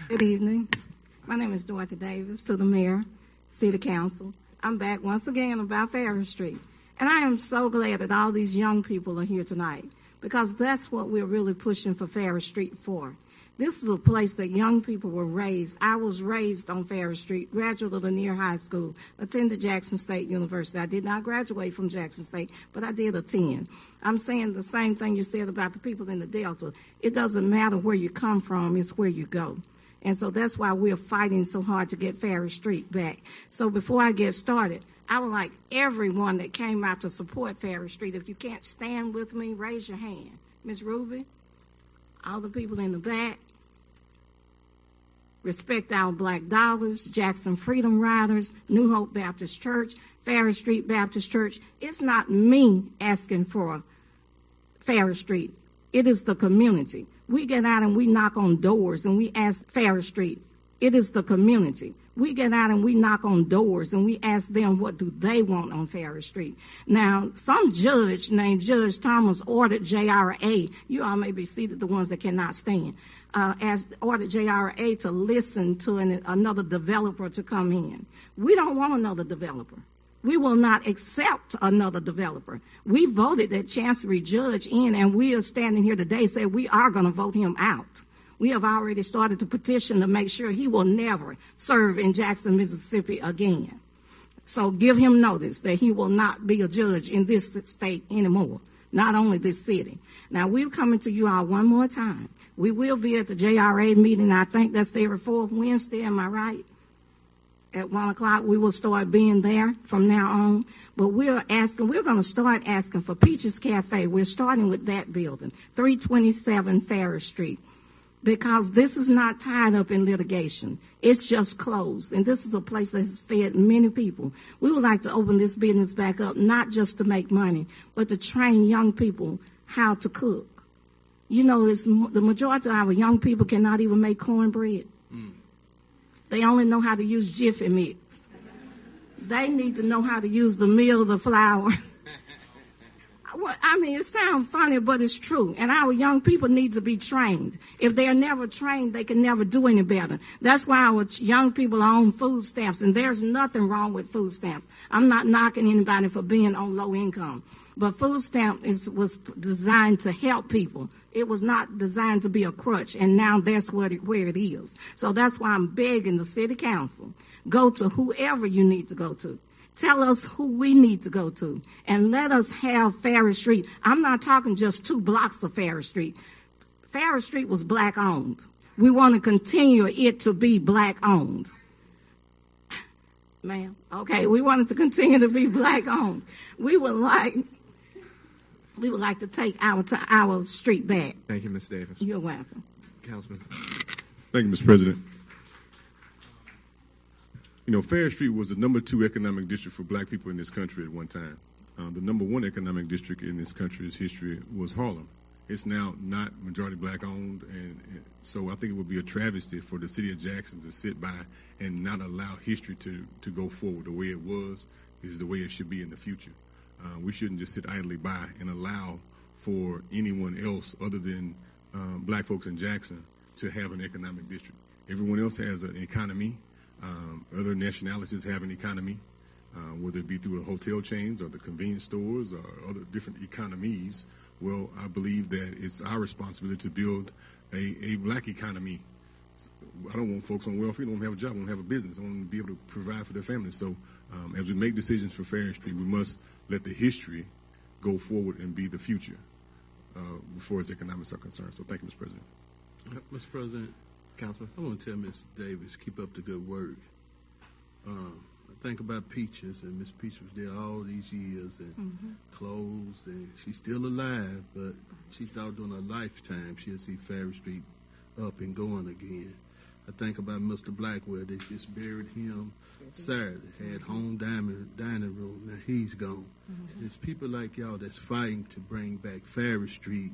Good evening. My name is Dorothy Davis, to the mayor, city council. I'm back once again about Farish Street. And I am so glad that all these young people are here tonight, because that's what we're really pushing for Farish Street for. This is a place that young people were raised. I was raised on Farish Street, graduate of Lanier High School, attended Jackson State University. I did not graduate from Jackson State, but I did attend. I'm saying the same thing you said about the people in the Delta. It doesn't matter where you come from, it's where you go. And so that's why we're fighting so hard to get Farish Street back. So before I get started, I would like everyone that came out to support Farish Street, if you can't stand with me, raise your hand. Ms. Ruby, all the people in the back, Respect Our Black Dollars, Jackson Freedom Riders, New Hope Baptist Church, Farish Street Baptist Church. It's not me asking for Farish Street. It is the community. We get out and we knock on doors and we ask Farish Street. It is the community. We get out and we knock on doors and we ask them what do they want on Farish Street. Now, some judge named Judge Thomas ordered JRA, you all may be seated, the ones that cannot stand, ordered JRA to listen to another developer to come in. We don't want another developer. We will not accept another developer. We voted that Chancery Judge in, and we are standing here today saying we are going to vote him out. We have already started to petition to make sure he will never serve in Jackson, Mississippi again. So give him notice that he will not be a judge in this state anymore, not only this city. Now, we're coming to you all one more time. We will be at the JRA meeting. I think that's every fourth Wednesday, am I right? At 1 o'clock, we will start being there from now on. But we're going to start asking for Peaches Cafe. We're starting with that building, 327 Farish Street. Because this is not tied up in litigation. It's just closed. And this is a place that has fed many people. We would like to open this business back up, not just to make money, but to train young people how to cook. You know, the majority of our young people cannot even make cornbread. They only know how to use Jiffy Mix. They need to know how to use the meal, the flour. I mean, it sounds funny, but it's true. And our young people need to be trained. If they are never trained, they can never do any better. That's why our young people are on food stamps, and there's nothing wrong with food stamps. I'm not knocking anybody for being on low income. But food stamp was designed to help people. It was not designed to be a crutch, and now that's where it is. So that's why I'm begging the city council, go to whoever you need to go to. Tell us who we need to go to, and let us have Farish Street. I'm not talking just 2 blocks of Farish Street. Farish Street was black owned. We want to continue it to be black owned. Ma'am, okay, we want it to continue to be black owned. We would like to take our street back. Thank you, Ms. Davis. You're welcome. Councilman. Thank you, Mr. President. You know, Farish Street was the #2 economic district for black people in this country at one time. The #1 economic district in this country's history was Harlem. It's now not majority black owned, and so I think it would be a travesty for the city of Jackson to sit by and not allow history to go forward the way it was. This is the way it should be in the future. We shouldn't just sit idly by and allow for anyone else other than black folks in Jackson to have an economic district. Everyone else has an economy. Other nationalities have an economy, whether it be through the hotel chains or the convenience stores or other different economies. Well, I believe that it's our responsibility to build a black economy. I don't want folks on welfare, don't have a job, don't have a business, I want them to be able to provide for their families. So as we make decisions for Farish Street, we must let the history go forward and be the future before its economics are concerned. So thank you, Mr. President. Mr. President, Councilman. I want to tell Ms. Davis, keep up the good work. I think about Peaches, and Miss Peaches was there all these years and closed, and she's still alive, but she thought during her lifetime she'll see Farish Street up and going again. I think about Mr. Blackwell. They just buried him Saturday, had home dining room. Now he's gone. There's people like y'all that's fighting to bring back Farish Street,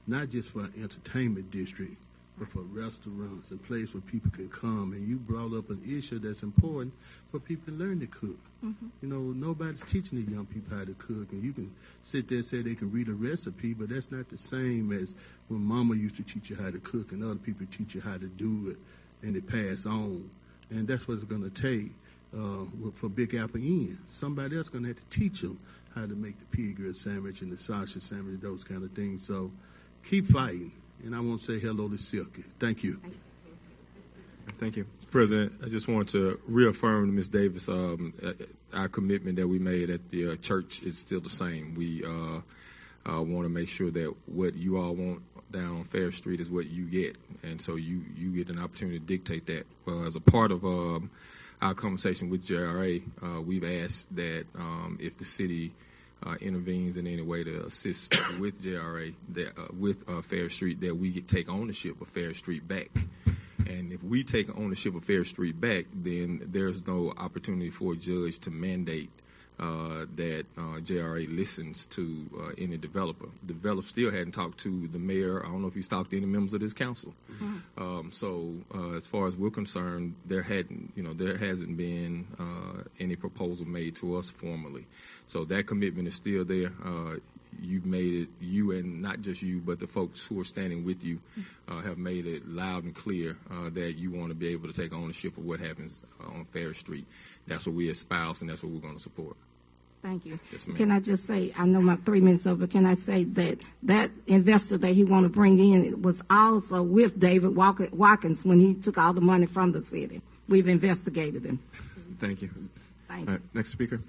not just for an entertainment district, but for restaurants and places where people can come. And you brought up an issue that's important for people to learn to cook. You know, nobody's teaching the young people how to cook. And you can sit there and say they can read a recipe, but that's not the same as when mama used to teach you how to cook and other people teach you how to do it. and it pass on. And that's what it's going to take for Big Apple Inn. Somebody else going to have to teach them how to make the pea grilled sandwich and the sausage sandwich, those kind of things. So keep fighting. And I want to say hello to Silky. Thank you. Thank you. President, I just want to reaffirm to Ms. Davis our commitment that we made at the church is still the same. We want to make sure that what you all want down on Fair Street is what you get, and so you get an opportunity to dictate that. As a part of our conversation with JRA, we've asked that if the city intervenes in any way to assist with JRA, with Fair Street, that we take ownership of Fair Street back. And if we take ownership of Fair Street back, then there's no opportunity for a judge to mandate that JRA listens to any developer. The developer still hadn't talked to the mayor. I don't know if he's talked to any members of this council. So as far as we're concerned, there hasn't been any proposal made to us formally. So that commitment is still there. You've made it, you and not just you, but the folks who are standing with you have made it loud and clear that you want to be able to take ownership of what happens on Fair Street. That's what we espouse, and that's what we're going to support. Thank you. Yes, ma'am. Can I just say, I know my 3 minutes over, but can I say that investor that he want to bring in was also with David Watkins when he took all the money from the city. We've investigated him. Thank you. Thank you. Next speaker.